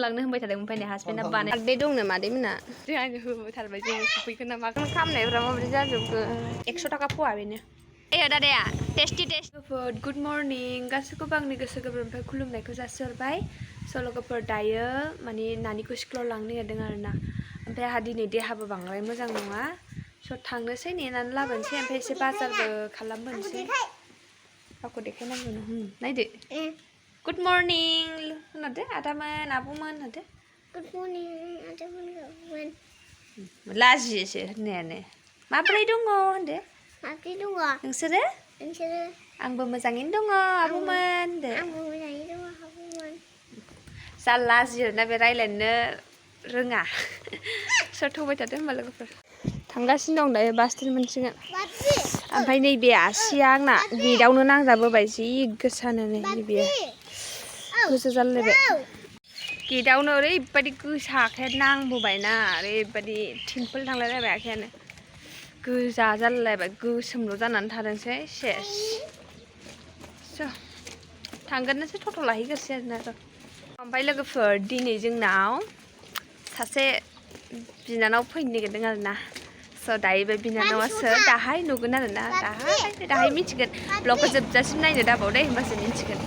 लांनो होनबाय थादों ओमफ्राय नै हासबेन्डआ बानाय आगदै दंनो मादैमोना जोंहानो होबोथारबाय जों सफैखोन नामा खालामनायफ्रा माबोरै जाजोबखो 100 थाखा फवा बेनो ए दादाया टेस्टि गुड मर्निं गासैखौबो आंनि गोसो गोरबोनिफ्राय खुलुमनायखौ जासिहरबाय लोगोफोर दायो माने नानिखौ स्कुलाव लांनो नागिरदों आरोना ओमफ्राय आंहा दिनै देहाबो बांद्राय मोजां नङा थांनोसै नेनानै लाबोनोसै ओमफ्राय एसे बाजारबो खालामबोनोसै गावखौ देखायनांगौ नायदो गुड मर्निं होनदो आदामोन आब'मोन होनदो गुड मर्निं आदामोन आब'मोन लाजियोसो होननायानो माब्रै दङ होनदो माब्रै दङ नोंसोरो आंबो मोजाङैनो दङ आब'मोन होनदो आंबो मोजाङैनो दङ आब'मोन जा लाजियोना बे रायलायनो रोङा सोर थगायबाय थादो होनबा लोगोफोर थांगासिनो दं दायो बास स्टेन्ड मोनसिगोन ओमफ्राय नैबे आसिया आंना गेटआवनो नांजाबोबाय जि गोसानो नैबे गोसो जालायबाय गेटआवनो ओरैबायदि गोसा आखाया नांबोबायना ओरैबायदि थिम्पोल थांलायलायबाय आखायानो गोजा जालायलायबाय गोसोमल' जानानै थादोंसै सेस थांगोननोसै टट' लाहैग्रोसै आरोना ओमफ्राय लोगोफोर दिनै जोंनाव सासे बिनानाव फैनो नागिरदों आरोना दायो बे बिनानावा सोर दाहाय नुगोन आरोना दाहाय मिथिगोन ब्लगखौ जोबजासिम नायनो दाबाव दे होमबासो मिथिगोन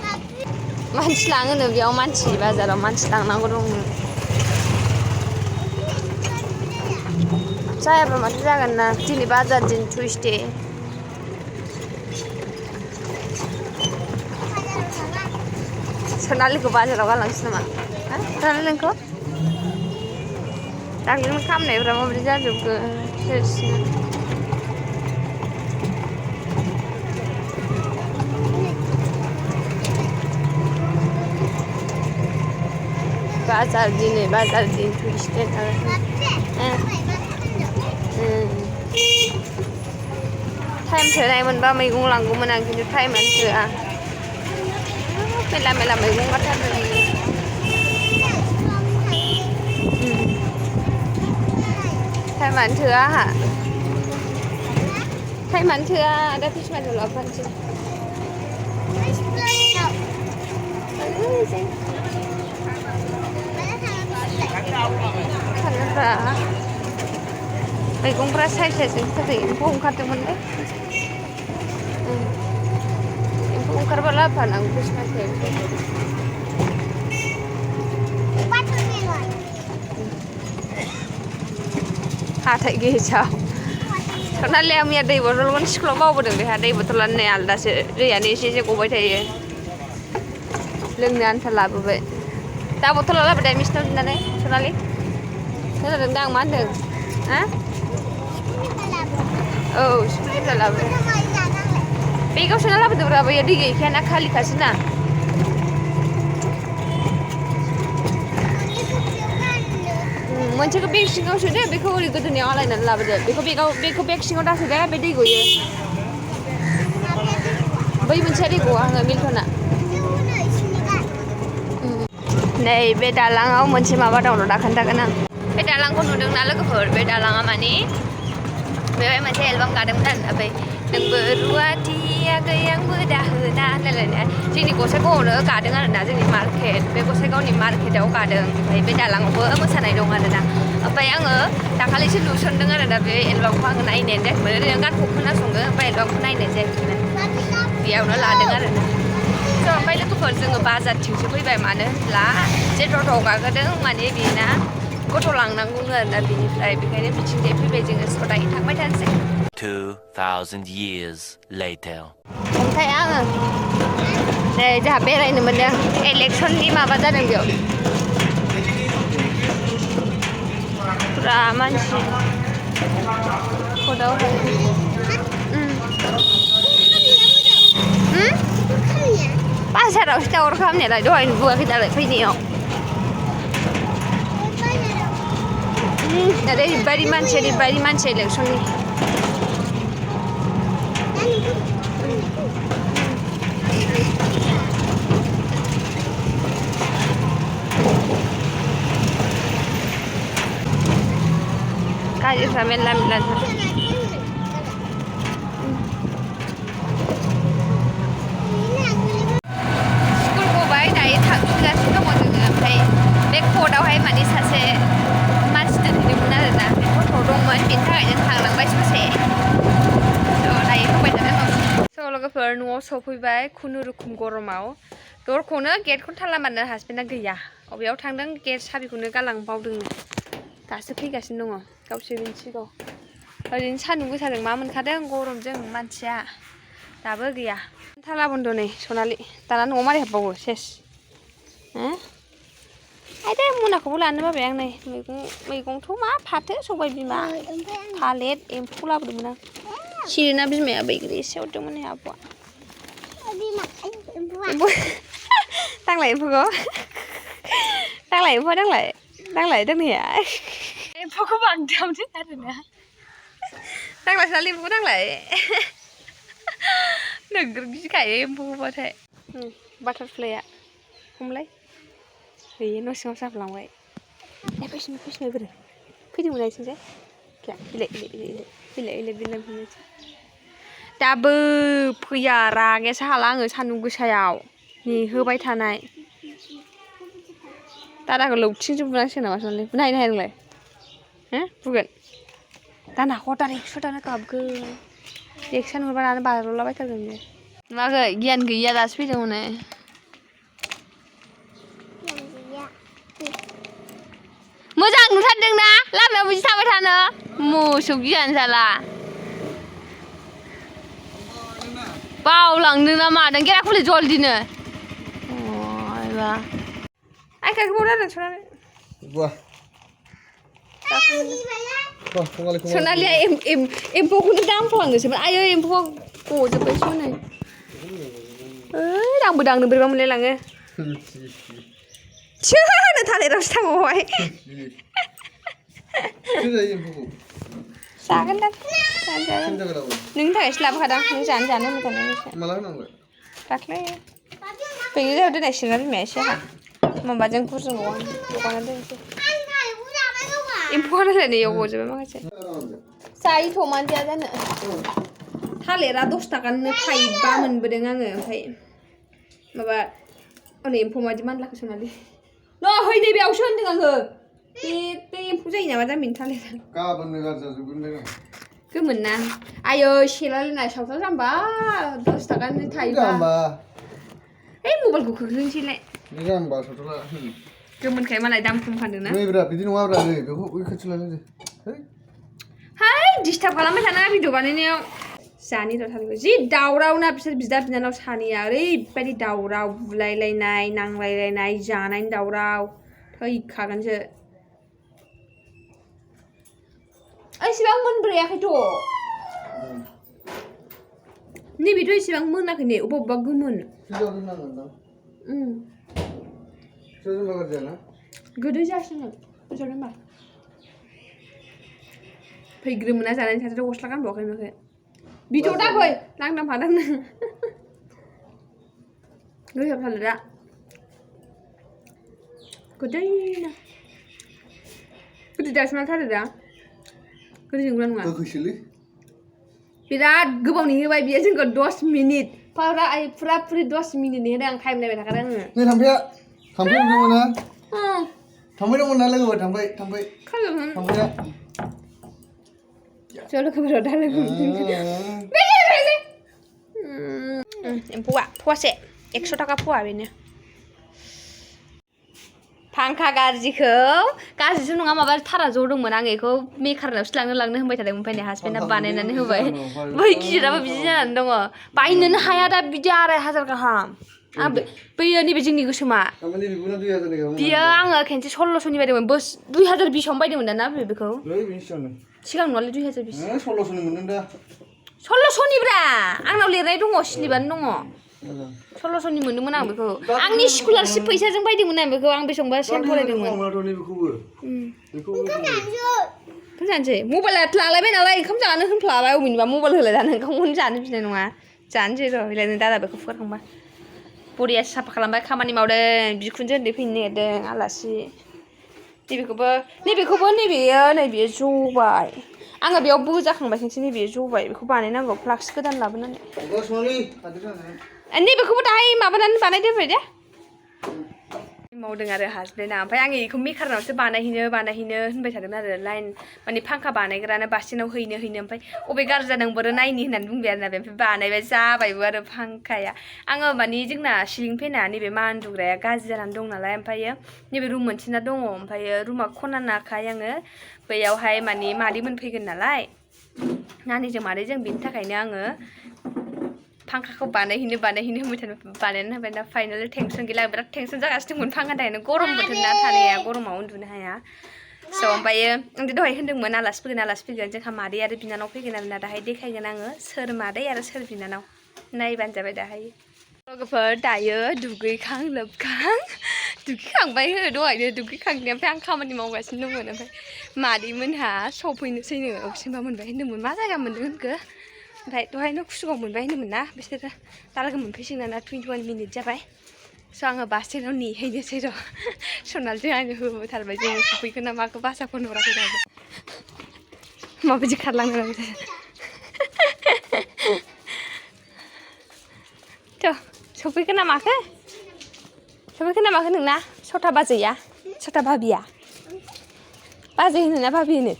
मानसि लाङोनो बेयाव मानसि बाजाराव मानसि लांनांगौ दङ जायाबा माथो जागोन ना दिनै बाजार दिन टुइसडे सोनालिखौ बाजाराव गालांसै नामा सोनालि नोंखौ दाख्लैनो खामनायफ्रा माबोरै जाजोबखो सेसनो बाजार दिन टुइसडे टाइम थोनाय मोनबा मैगं लांगौमोन आं खिन्थु टाइमानो थोआ मेला मेला मैगं गारथारदों टाइमानो थोआ आंहा टाइमानो थोआ दा फिसमाथाव लाबोफानोसै थाङोब्रा मैगंफ्रा साइज ओंखारदों एम्फौ ओंखारदोंमोनलै एम्फौ ओंखारबा लाबोफानांगौ फिसमाथाव हाथाय गेसाव सनालिया मैया दै बथलखौनो स्कुलाव बावबोदों बेहा दै बथलानो नै आलदासो दैयानो एसे एसे गबाय थायो लोंनो आन्था लाबोबाय दा बथला लाबोदो मिस्टाव बिनानै सनालि खोनादों दा आं मा होनदों हा औ स्कुलनिफ्राय लाबोदों बेगाव सोना लाबोदोंब्रा बैयो दै गैखायाना खालिखासो ना मोनसेखौ बेग सिङाव सोदो बेखौ ओरै गोदोनायाव आलायनानै लाबोदो बेखौ बेग सिङाव दासोदो बे दै गयो बै मोनसेया दै गवा आङो मिल्टना नै बे दालाङाव मोनसे माबा दं दा खोन्थागोन आं बे दालांखौ नुदोंना लोगोफोर बे दालाङा माने बेवहाय मोनसे एलबाम गादोंमोन आरोना ओमफ्राय नोंबो रुवाथि आगै आंबो दाहोना होनलायलायनाया जोंनि गसाइगावआवनो गादों आरोना जोंनि मार्केट बे गसाइगावनि मार्केटाव गादों ओमफ्राय बे दालाङावबो मोसानाय दं आरोना ओमफ्राय आङो दाखालिसो नुसनदों आरोना बे एलबामखौ आङो नायनायानो जायाखैमोन ओरैनो गानखौ खोनासङो ओमफ्राय एलबामखौ नायनाय जायाखैमोन बेयावनो लादों आरोना ओमफ्राय लोगोफोर जोङो बाजारथिंसो फैबाय मानो होनब्ला जे टट'आव गाखोदों माने बेना गथ' लांनांगौनो आरोना बेनिफ्राय बेखायनो बिथिंजाय फैबाय जोङो दायो थांबाय थानोसै 2000 years later ओमफ्राय आङो नै जोंहा बेरायनो मोनदों इलेक्सननि माबा जादों बेयाव फुरा मानसि भटआवहाय बाजारावसो दावराव खालामनायालाय दहाय नुबोआखै दालाय फैनायाव ओरैबायदि मानसि इलेक्सननि गारिफ्रा मेरला स्कुल गबाय दायो थांफिनगासिनो दङ जोङो ओमफ्राय बे सफैबाय खुनुरुखुम गरमाव दरखौनो गेटखौनो थाला मानो हासबेन्डआ गैया अबेयाव थांदों गेट साबिखौनो गालांबावदोंनो दासो फैगासिनो दङ गावसोर मिन्थिगौ ओरैनो सान्दुं गोसाजों मा मोनखादों गरमजों मानसिया दाबो गैया थाला बन्द' नै सनालि दाना न'आव मारै हाबबावो सेस आयदै मोनाखौबो लानो बाबाय आं नै मैगंथ' मा फाथो सबाय बिमा थालेर एम्फौ लाबोदोंमोन आं सिरिना बिमाया बैग्रि एसे हरदोंमोन आब'आ दांलाय एम्फौखौ दांलाय एम्फौआ दांलाय दोनहैया एम्फौखौ बांद्रायावनो आरोना दांलाय सालि एम्फौखौ दांलाय नोगोर गिखायो एम्फौखौबाथाय बाटारफ्लाइआ हमलाय गैया न' सिङाव जाफ्लांबाय फैसिनो बोरो फैदोंमोन आइथिंजाय बिलाइ दाबो फैया रागायासो हाला आङो सान्दुं गोसायाव नेहोबाय थानाय दादाखौ लौथिंजों बुनांसिगोन नामा सनालि बुनो हायो नोंलाय बुगोन दाना हदार 100 दानो गाबगोन एक्सन हरबा दानो बाज्ल'लाबायथारगोन बियो नुवाखै गियान गैया दासो फैदों हनै मोजां नुथारदोंना लामायाव बिदि थाबाय थानो मोसौ गियान जाला बावलांदों ना मादों गेरा खुलि जल्दिनो आइखाखौ बावदारदों सनालिया एम्फौखौनो दांफ्लांदोंसोमोन आयै एम्फौआ गजोब्बायसो नै आंबो दांनो बोरैबा मोनलायलाङो होनो थालिरावसो थांबावबाय जागोन दा नोंनि थाखायसो लाबोखादां नों जानो होनबाय दाख्लै बेनि जायगायाव दोननायसिगोन बिमाया एसे माबाजों गुरजों लगायना दोनसै एम्फौआनो नैयाव गजोब्बाय माखासे जायोथ' मानो जाया जानो थालिरा 10 थाखानो थाइबा मोनबोदों आङो ओमफ्राय माबा हनै एम्फौ मादि मानलाखो सनालि न' है नै बेयावसो होनदों आङो बे एम्फौ जायो नामा जामिन थालिरा गाबोननो गाज्रि जाजोबगोन बे गोमोन ना आयै सेलायलायनाय सावथाल जाम्बा 10 थाखानो थाइबा है मबाइलखौ खोख्लैनोसैलाय जाम्बा सावथाला गोमोनखाय मालाय दाम खम फानदोंना नैब्रा बिदि नङाब्रा नै बेखौ खाथि लादो है डिस्टार्ब खालामबाय थानाङा भिडिअ बानायनायाव जानि र' थालिरखौ जि दावराव ना बिसोर बिदा बिनानाव सानैया ओरैबायदि दावराव बुलायलायनाय नांलायलायनाय जानायनि दावराव थैखागोनसो एसेबां मोनब्रायाखैथ' नैबेथ' एसेबां मोनाखै नै अबेबा गोमोन गोदै जासिनो गोथाव होनबा फैग्रोमोना जानायनि सासे गस्ला गानबावाखै नुवाखै बिथ' दा फै लांदां फादां नों गोथाव थालिरा गोदैनो गोदै दासना थालिरा गोदै नंगौना नङा गोखैसोलै बिराद गोबाव नेहोबाय बियो जोंखौ 10 मिनिट फुरा 10 मिनिट नेहोदों आं टाइम नायबाय थाखादों आङो नै थांफाया दंमोन ना थांबाय दंमोन ना लोगोफोर थांबाय थांबाया ज' लोगोफोराव दा लोगो एम्फौआ फवासे 100 थाखा फवा बेनो फांखा गाज्रिसो नङा माबा थारा ज' दंमोन आं बेखौ मेकारनावसो लांनो होनबाय थादों ओमफ्राय हासबेन्डआ बानायनानै होबाय बै गिदिराबो बिदि जानानै दङ बायनोनो हाया दा बिदि 2500 गाहाम बैयो नैबे जोंनि गोसोमा बियो आङो खेनसे 1600नि बायदोंमोन 2020आवनो बायदोंमोन दाना बेखौ सिगां नङालै 2020 1600नि मोनदों दा 1600नि ब्रा आंनाव लिरनाय दङ स्लिपआनो दङ 1600नि मोनदोंमोन आं बेखौ आंनि स्कलारशिप फैसाजों बायदोंमोन आं बेखौ आं बेसेबांबा सेम फरायदोंमोन जानोसै मबाइला लालायबाय नालाय ओंखाम जानो होनफ्लाबाय अबेनिबा मबाइल होलाय दानो ओंखामखौनो जानो बिनाय नङा जानोसै र' बिलायनो दादा बेखौ फुगारखांबा बरिया साफा खालामबाय खामानि मावदों बिखुनजो उन्दै फैनो नागिरदों आलासि नैबेखौबो नैबेयो जबाय आङो बेयाव बोजाखांबाय खेनसे नैबेयो जबाय बेखौ बानायनांगौ फ्लाक्स गोदान लाबोनानै नैबेखौबो दाहाय माबानानै बानायदोनबाय दे मावदों आरो हासबेन्डआ ओमफ्राय आं बेखौ मेकारनावसो बानायहैनो होनबाय थादोंमोन आरो लाइन माने फांखा बानायग्रानो बासिनाव हैनो ओमफ्राय अबे गाज्रि जादों बोरो नायनि होननानै बुंबाय आरोना बे ओमफ्राय बानायबाय जाबायबो आरो फांखाया आङो माने जोंना सिलिं फेना नैबे मा उन्दुग्राया गाज्रि जानानै दं नालाय ओमफ्रायो नैबे रुम मोनसेना दङ ओमफ्रायो रुमा खनानाखाय आङो बैयावहाय माने मादैमोन फैगोन नालाय नानिजों मादैजों बेनि थाखायनो आङो फांखाखौ बानायहैनो होनबाय थानो बानायना होबाय दा फाइनालि टेनसन गैला बिराद टेनसन जागासिनो दंमोन फांखा थाखायनो गरम बोथोर ना थानाया गरमाव उन्दुनो हाया स' ओमफ्रायो आं दहाय होनदोंमोन आलासि फैगोन जोंहा मादै आरो बिनानाव फैगोन आरोना दाहाय देखायगोन आङो सोर मादै आरो सोर बिनानाव नायबानो जाबाय दाहाय लोगोफोर दायो दुगैखां लोबखां दुगैखांबाय दहायनो दुगैखांनाया ओमफ्राय आं खामानि मावगासिनो दंमोन ओमफ्राय मादैमोनहा सफैनोसैनो अक्सिमा मोनबाय होनदोंमोन मा जायगा मोन्दों होनखो ओमफ्राय दहायनो कुसुगाव मोनबाय होनदोंमोन ना बिसोरो दा लोगो मोनफैसिगोन ना 21 मिनिट जाबाय स' आङो बास स्टेन्डआव नेहैनोसै र' सनालजों आङो होबोथारबाय जोङो सफैगोन ना माखौ बासाखौ नुराखै दाबो माबायदि खारलाङो थ' सफैगोन ना माखो नोंना सथा बाजैया सथा भाबिया बाजै होनो ना भाबि होनो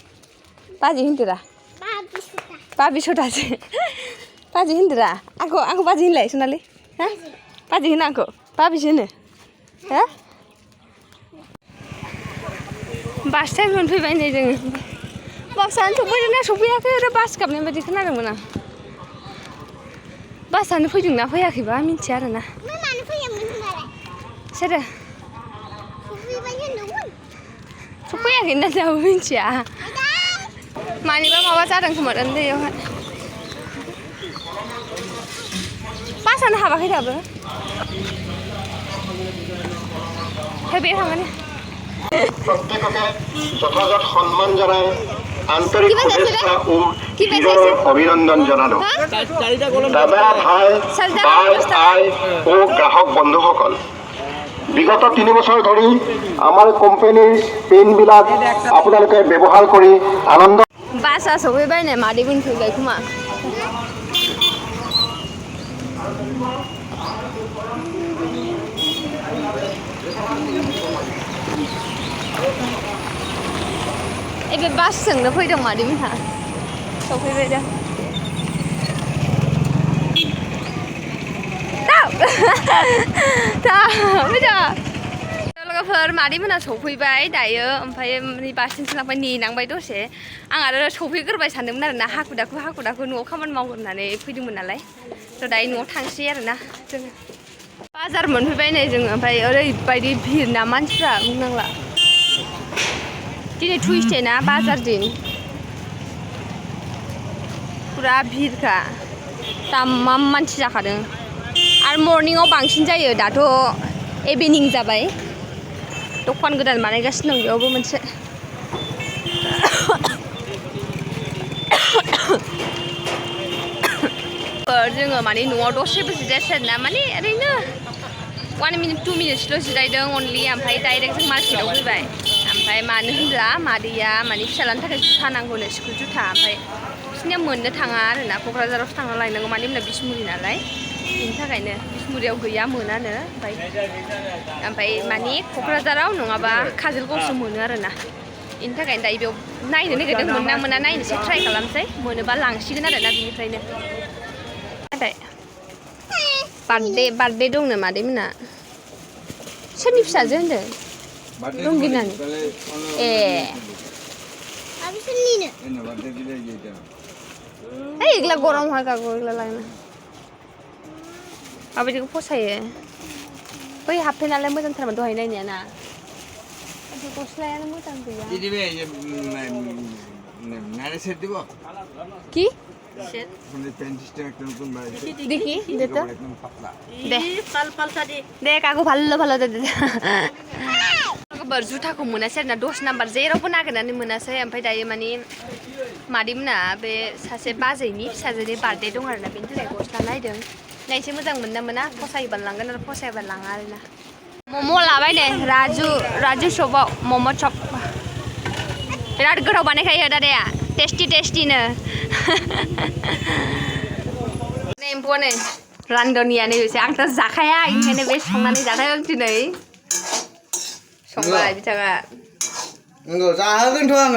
बाजै होनदोरा बाबि सथासो बाजै होनदोरा आंखौ बाजै होनलाय सनालि हा बाजै होनो आंखौ बाबिसो होनो हो बास टाइम मोनफैबाय नै जोङो बासआनो सफैदोंना सफैयाखै आरो बास गाबनाय बायदि खोनादोंमोन आं बासआनो फैदोंना फैयाखैबा मिन्थिया आरोना सोरो सफैयाखै ना दाबो मिन्थिया मानिबा माबा जादों खोमा उन्दैयावहाय बासआनो हाबाखै दाबो बे थांगोन যথাযথ সম্মান জানাই আন্তরিক শুভেচ্ছা ও হৃদয়ের অভিনন্দন জানালো দাদা ভাই আই ও গ্ৰাহক বন্ধুসকল বিগত 3 বছৰ ধৰি আমাৰ কোম্পানীৰ পেইনবিলাক আপোনালোকে ব্যৱহাৰ কৰি আনন্দ बासआ सफैबाय नै मादैमोन फैबाय खोमा बे बासजोंनो फैदों मादैमोनहा सफैबाय दा लोगोफोर मादैमोनहा सफैबाय दायो ओमफ्राय बास स्टेन्डसिम लांबाय नेनांबाय दसे आं आरो सफैग्रोबाय सानदोंमोन आरोना हाखु दाखु न'आव खामानि मावग्रोनानै फैदोंमोन नालाय थ' दायो न'आव थांसै आरोना जोङो बाजार मोनफैबाय नै जोङो ओमफ्राय ओरैबायदि भिर ना मानसिफ्रा बुंनांला दिनै टुइसडे ना बाजार दिन पुरा भिरखा तामाम मानसि जाखादों आरो मर्निंआव बांसिन जायो दाथ' इभिनिं जाबाय दखान गोदान बानायगासिनो दं बेयावबो मोनसे जोङो माने न'आव दसेबो जिरायासै आरोना माने ओरैनो 1 मिनिट 2 मिनिटसल' जिरायदों अनलि ओमफ्राय डाइरेक्ट जों मार्केटाव फैबाय ओमफ्राय मानो होनब्ला मादैया माने फिसालानि थाखाय जुथा नांगौनो स्कुल जुथा ओमफ्राय बिसोरनिया मोननो थाङा आरोना क'क्राझारावसो थांना लायनांगौ माने होनब्ला बिसमुरि नालाय बेनि थाखायनो बिसमुरियाव गैया मोनानो ओमफ्राय माने क'क्राझाराव नङाबा काजलगावसो मोनो आरोना बेनि थाखायनो दायो बेयाव नायनो नागिरदों मोना मोना नायनोसै ट्राइ खालामसै मोनोबा लांसिगोन आरोना बिनिफ्रायनो बार्थडे दंनो मादैमोना सोरनि फिसाजो होनदों रंगिनानि ए एग्ला गरम हागागौ एग्ला लांनो माबायदिखौ फसायो बै हाफपेन्टआलाय मोजांथारमोन दहाय नायनाया ना गस्लायानो मोजां गैया কি দেখি দে তো দে কাকু ভালো দে जुथाखौ मोनासै आरोना 10 नाम्बार जेरावबो नागिरनानै मोनासै ओमफ्राय दायो माने मादैमोना बे सासे बाजैनि फिसाजोनि बार्थडे दं आरोना बेनि थाखाय गस्ला नायदों नायसै मोजां मोनना मोना फसायोबा लांगोन आरो फसायोबा लाङा आरोना मम' लाबाय नै राजु शपआव मम' चप बिराद गोथाव बानायखायो दादाया टेस्टिनो नै एम्फौआ नै रान्दनिया नै आंथ' जाखाया ओंखायनो बे संनानै जादों दिनै संबाय बिथाङा नंगौ जाहोगोनथ' आं